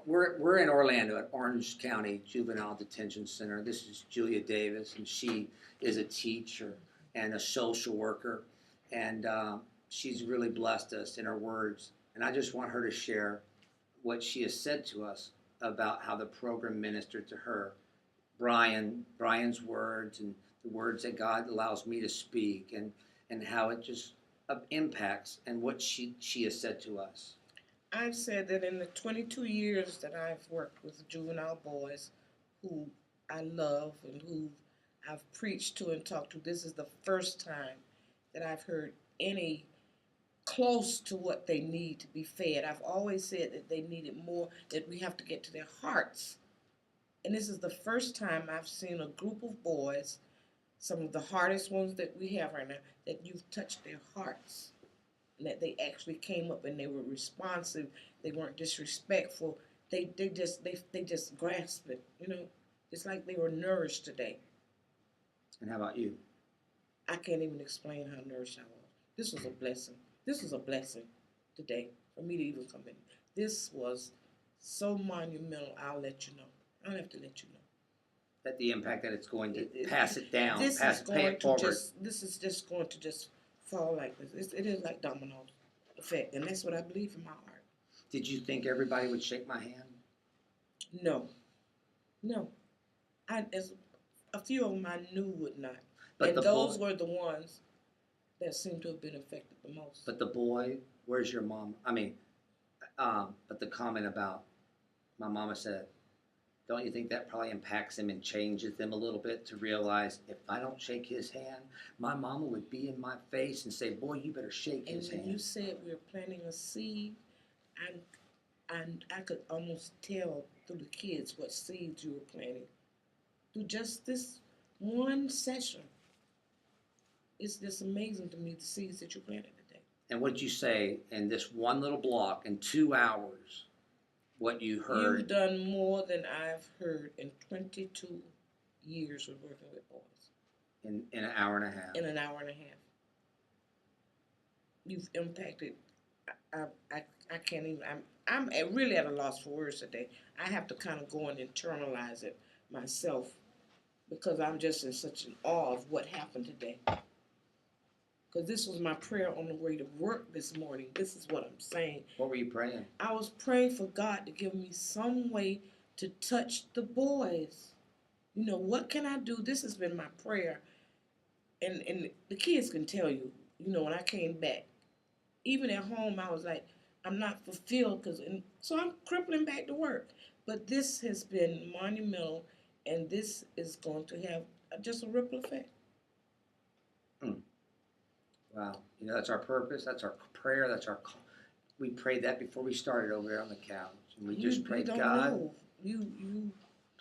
we're in Orlando at Orange County Juvenile Detention Center. This is Julia Davis, and she is a teacher and a social worker, and she's really blessed us in her words. And I just want her to share what she has said to us about how the program ministered to her. Brian's words and the words that God allows me to speak, and how it just impacts and what she has said to us. I've said that in the 22 years that I've worked with juvenile boys who I love and who I've preached to and talked to, this is the first time that I've heard any close to what they need to be fed. I've always said that they needed more, that we have to get to their hearts. And this is the first time I've seen a group of boys, some of the hardest ones that we have right now, that you've touched their hearts. And that they actually came up and they were responsive. They weren't disrespectful. They just grasped it, It's like they were nourished today. And how about you? I can't even explain how nourished I was. This was a blessing. This was a blessing today for me to even come in. This was so monumental. I'll let you know. I'll have to let you know. That the impact that it's going to pass it down, This pay it forward. This is just going to just fall like this. It is like domino effect, and that's what I believe in my heart. Did you think everybody would shake my hand? No. As a few of them I knew would not, but and those were the ones that seemed to have been affected the most. But the boy, where's your mom? But the comment about my mama said, don't you think that probably impacts him and changes them a little bit to realize if I don't shake his hand, my mama would be in my face and say, boy, you better shake his hand. And you said we were planting a seed, and I could almost tell through the kids what seeds you were planting. Through just this one session. It's just amazing to me the seeds that you planted today. And what did you say in this one little block in 2 hours? What you heard. You've done more than I've heard in 22 years of working with boys. In an hour and a half. In an hour and a half. You've impacted. I can't even. I'm really at a loss for words today. I have to kind of go and internalize it myself because I'm just in such an awe of what happened today. Because this was my prayer on the way to work this morning. This is what I'm saying. What were you praying? I was praying for God to give me some way to touch the boys. What can I do? This has been my prayer. And the kids can tell you, when I came back, even at home, I was like, I'm not fulfilled. So I'm crippling back to work. But this has been monumental, and this is going to have just a ripple effect. Wow. That's our purpose. That's our prayer. We prayed that before we started over there on the couch. And we just prayed, God,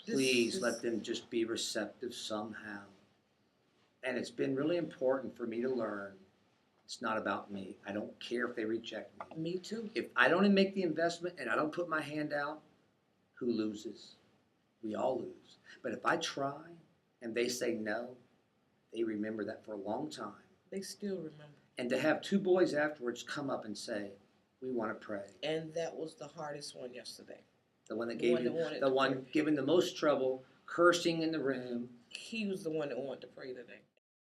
please let them just be receptive somehow. And it's been really important for me to learn it's not about me. I don't care if they reject me. Me too. If I don't make the investment and I don't put my hand out, who loses? We all lose. But if I try and they say no, they remember that for a long time. They still remember. And to have 2 boys afterwards come up and say, we want to pray. And that was the hardest one yesterday. The one that gave the one giving the most trouble, cursing in the room. He was the one that wanted to pray today.